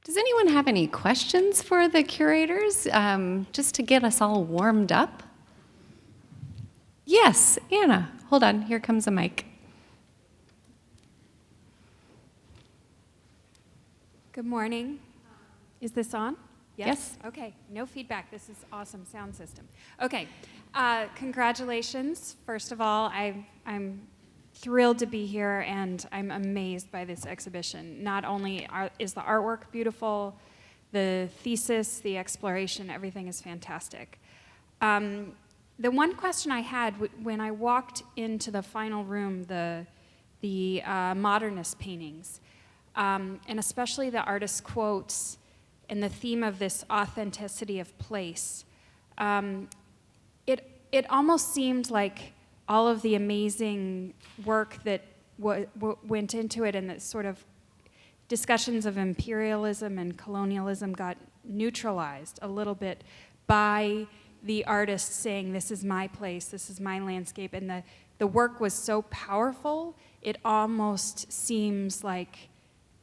Does anyone have any questions for the curators, just to get us all warmed up? Yes, Anna. Hold on, here comes a mic. Good morning. Is this on? Yes. Okay, no feedback. This is awesome sound system. Okay, congratulations. First of all, I'm thrilled to be here, and I'm amazed by this exhibition. Not only is the artwork beautiful, the thesis, the exploration, everything is fantastic. The one question I had when I walked into the final room, the modernist paintings, and especially the artist's quotes and the theme of this authenticity of place, it almost seemed like all of the amazing work that went into it and the sort of discussions of imperialism and colonialism got neutralized a little bit by the artist saying, this is my place, this is my landscape, and the work was so powerful, it almost seems like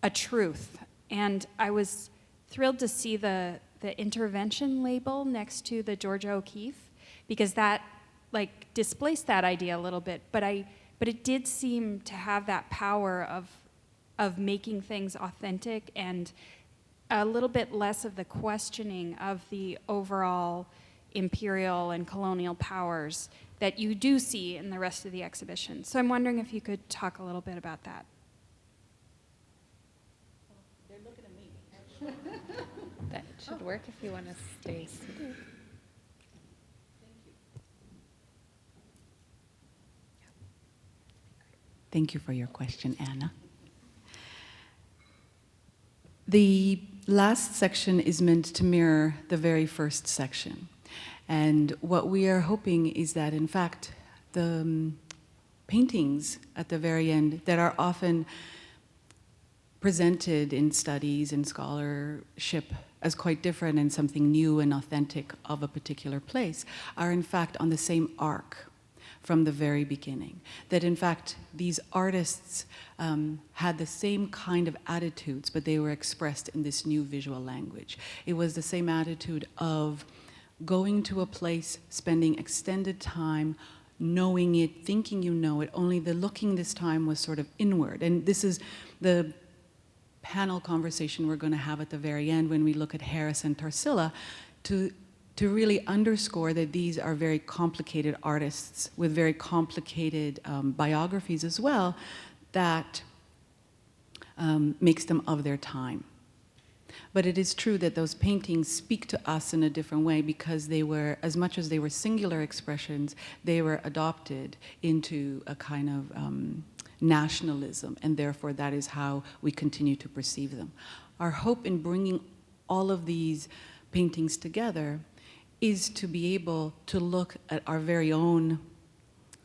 a truth. And I was thrilled to see the intervention label next to the Georgia O'Keeffe, because that displaced that idea a little bit, but it did seem to have that power of making things authentic and a little bit less of the questioning of the overall imperial and colonial powers that you do see in the rest of the exhibition. So I'm wondering if you could talk a little bit about that. They're looking at me. That should work if you want to stay seated. Thank you for your question, Anna. The last section is meant to mirror the very first section. And what we are hoping is that, in fact, the paintings at the very end that are often presented in studies and scholarship as quite different and something new and authentic of a particular place are, in fact, on the same arc from the very beginning. That in fact, these artists had the same kind of attitudes, but they were expressed in this new visual language. It was the same attitude of going to a place, spending extended time, knowing it, thinking you know it, only the looking this time was sort of inward. And this is the panel conversation we're going to have at the very end when we look at Harris and Tarsila to really underscore that these are very complicated artists with very complicated biographies as well, that makes them of their time. But it is true that those paintings speak to us in a different way because they were, as much as they were singular expressions, they were adopted into a kind of nationalism, and therefore that is how we continue to perceive them. Our hope in bringing all of these paintings together is to be able to look at our very own,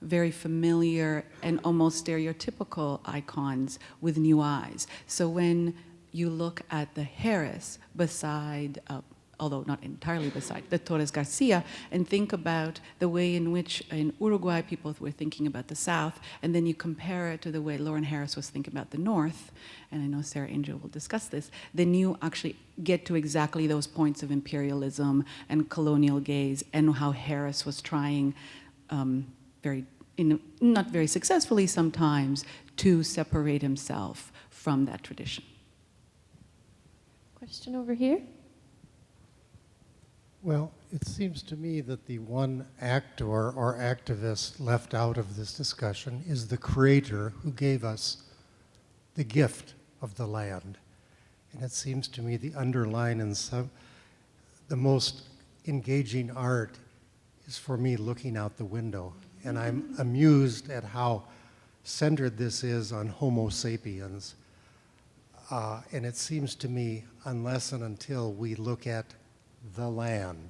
very familiar and almost stereotypical icons with new eyes. So when you look at the Harris beside, although not entirely beside, the Torres Garcia, and think about the way in which in Uruguay people were thinking about the South, and then you compare it to the way Lauren Harris was thinking about the North, and I know Sarah Angel will discuss this, then you actually get to exactly those points of imperialism and colonial gaze, and how Harris was trying, not very successfully sometimes, to separate himself from that tradition. Question over here. Well, it seems to me that the one actor or activist left out of this discussion is the creator who gave us the gift of the land. And it seems to me the underline in the most engaging art is for me looking out the window. And I'm amused at how centered this is on Homo sapiens. And it seems to me, unless and until we look at the land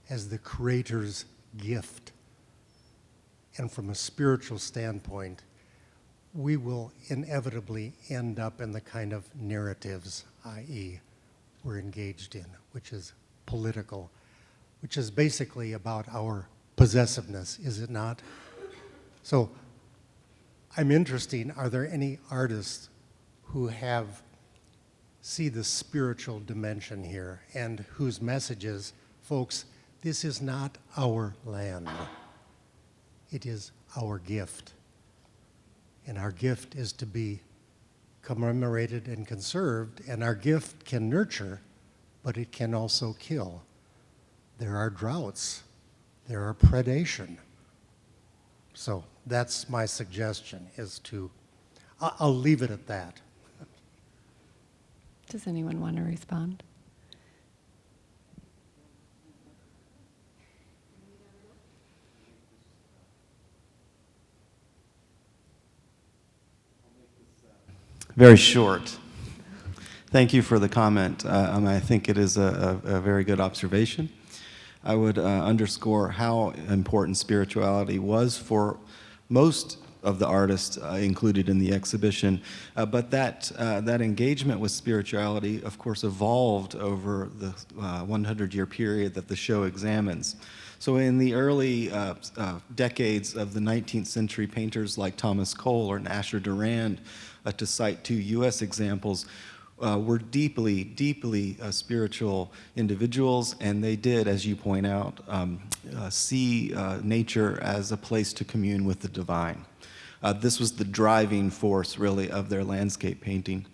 as the creator's gift, and from a spiritual standpoint, we will inevitably end up in the kind of narratives, i.e., we're engaged in, which is political, which is basically about our possessiveness, is it not? So I'm interested, are there any artists who have see the spiritual dimension here and whose message is, folks, this is not our land. It is our gift. And our gift is to be commemorated and conserved, and our gift can nurture, but it can also kill. There are droughts. There are predation. So that's my suggestion, is to, I'll leave it at that. Does anyone want to respond? Very short. Thank you for the comment. I think it is a very good observation. I would underscore how important spirituality was for most of the artists included in the exhibition, but that engagement with spirituality, of course, evolved over the 100-year period that the show examines. So in the early decades of the 19th century, painters like Thomas Cole or Asher Durand, to cite two U.S. examples, were deeply, deeply spiritual individuals, and they did, as you point out, see nature as a place to commune with the divine. This was the driving force, really, of their landscape painting.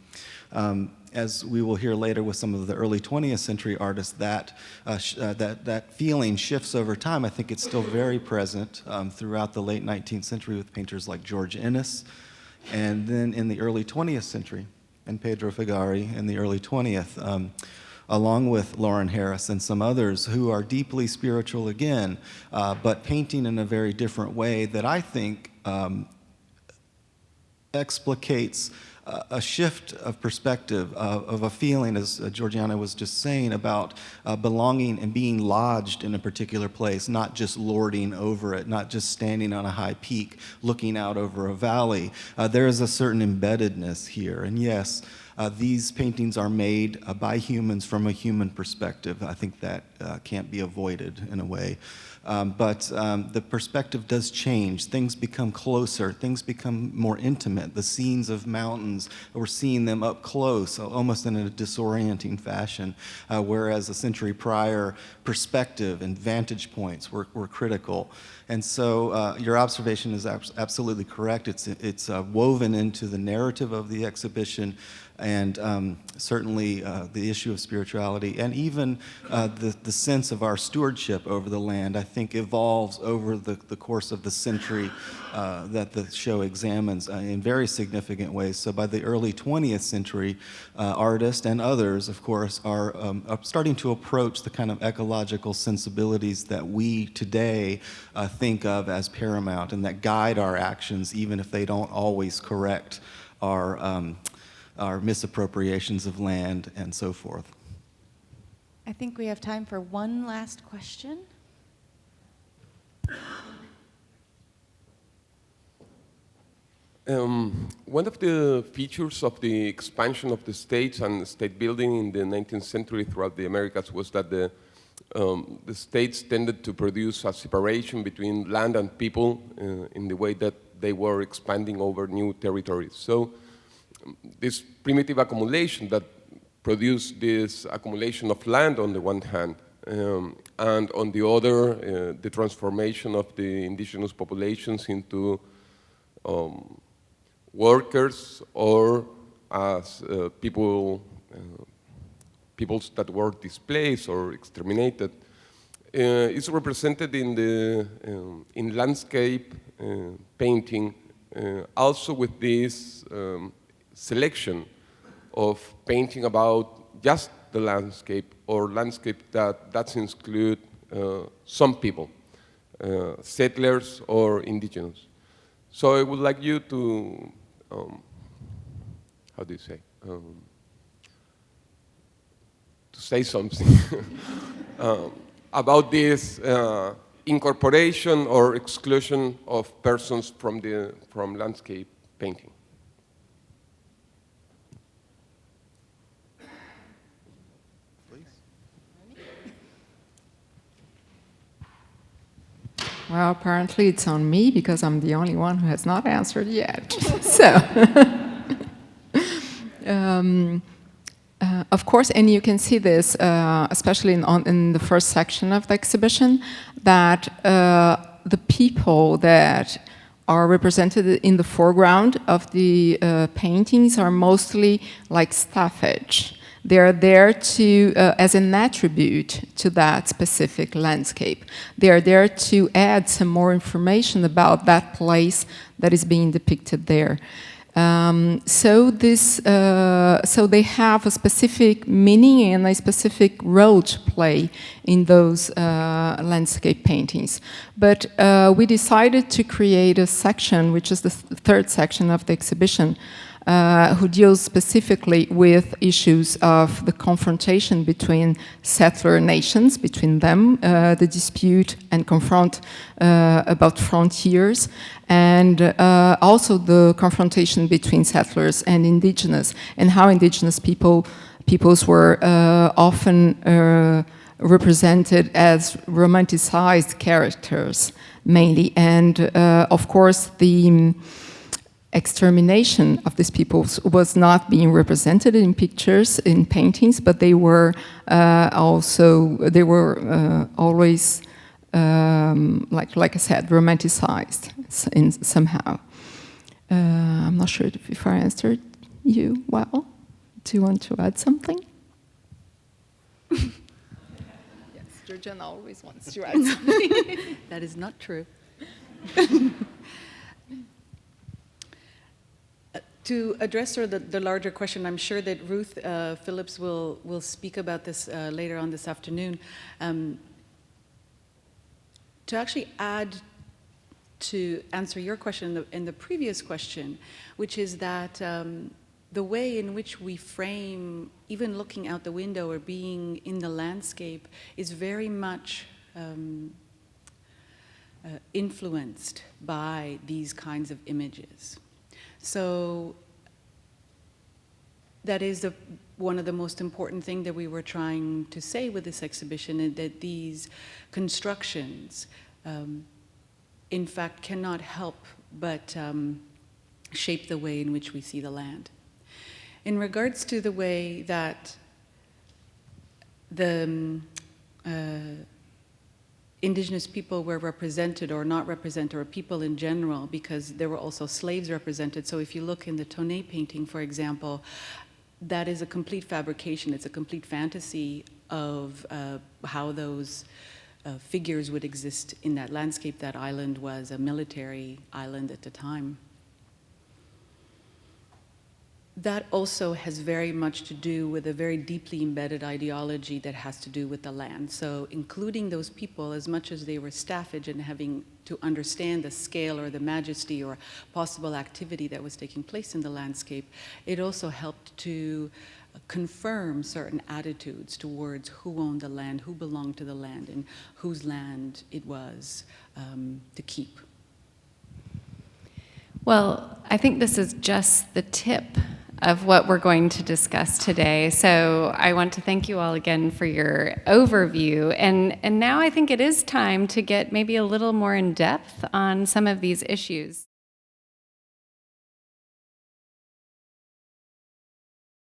As we will hear later with some of the early 20th century artists, that feeling shifts over time. I think it's still very present throughout the late 19th century with painters like George Ennis, and then in the early 20th century, and Pedro Figari in the early 20th, along with Lauren Harris and some others who are deeply spiritual again, but painting in a very different way that I think explicates a shift of perspective, of a feeling, as Georgiana was just saying, about belonging and being lodged in a particular place, not just lording over it, not just standing on a high peak, looking out over a valley. There is a certain embeddedness here. And yes, these paintings are made by humans from a human perspective. I think that can't be avoided in a way. But the perspective does change. Things become closer. Things become more intimate. The scenes of mountains, we're seeing them up close, almost in a disorienting fashion, whereas a century prior, perspective and vantage points were critical. And so your observation is absolutely correct. It's woven into the narrative of the exhibition, and certainly the issue of spirituality, and even the sense of our stewardship over the land, I think, evolves over the course of the century that the show examines in very significant ways. So by the early 20th century, artists and others, of course, are starting to approach the kind of ecological sensibilities that we today think of as paramount and that guide our actions, even if they don't always correct our misappropriations of land and so forth. I think we have time for one last question. One of the features of the expansion of the states and state building in the 19th century throughout the Americas was that the states tended to produce a separation between land and people in the way that they were expanding over new territories. So this primitive accumulation that produced this accumulation of land on the one hand, and on the other, the transformation of the indigenous populations into workers or as peoples that were displaced or exterminated, is represented in landscape painting, also with this selection of painting about just the landscape or landscape that does include some people, settlers or indigenous. So I would like you to, how do you say, to say something about this incorporation or exclusion of persons from landscape painting. Well, apparently it's on me because I'm the only one who has not answered yet. So, Of course, and you can see this, especially in the first section of the exhibition, that the people that are represented in the foreground of the paintings are mostly like staffage. They're there to, as an attribute to that specific landscape. They're there to add some more information about that place that is being depicted there. So they have a specific meaning and a specific role to play in those landscape paintings. But we decided to create a section, which is the third section of the exhibition, who deals specifically with issues of the confrontation between settler nations, between them, the dispute and confront about frontiers, and also the confrontation between settlers and indigenous, and how indigenous peoples were often represented as romanticized characters, mainly, and of course the extermination of these peoples was not being represented in pictures, in paintings, but they were always, like I said, romanticized in somehow. I'm not sure if I answered you well. Do you want to add something? Yes, Georgiana always wants to add something. That is not true. To address sort of the larger question, I'm sure that Ruth Phillips will speak about this later on this afternoon. To actually add to answer your question in the previous question, which is that the way in which we frame, even looking out the window or being in the landscape, is very much influenced by these kinds of images. So that is one of the most important things that we were trying to say with this exhibition, is that these constructions, in fact, cannot help but shape the way in which we see the land. In regards to the way that the indigenous people were represented or not represented, or people in general, because there were also slaves represented. So if you look in the Tonnet painting, for example, that is a complete fabrication. It's a complete fantasy of how those figures would exist in that landscape. That island was a military island at the time. That also has very much to do with a very deeply embedded ideology that has to do with the land. So including those people, as much as they were staffage and having to understand the scale or the majesty or possible activity that was taking place in the landscape, it also helped to confirm certain attitudes towards who owned the land, who belonged to the land, and whose land it was to keep. Well, I think this is just the tip of what we're going to discuss today. So I want to thank you all again for your overview. And now I think it is time to get maybe a little more in depth on some of these issues.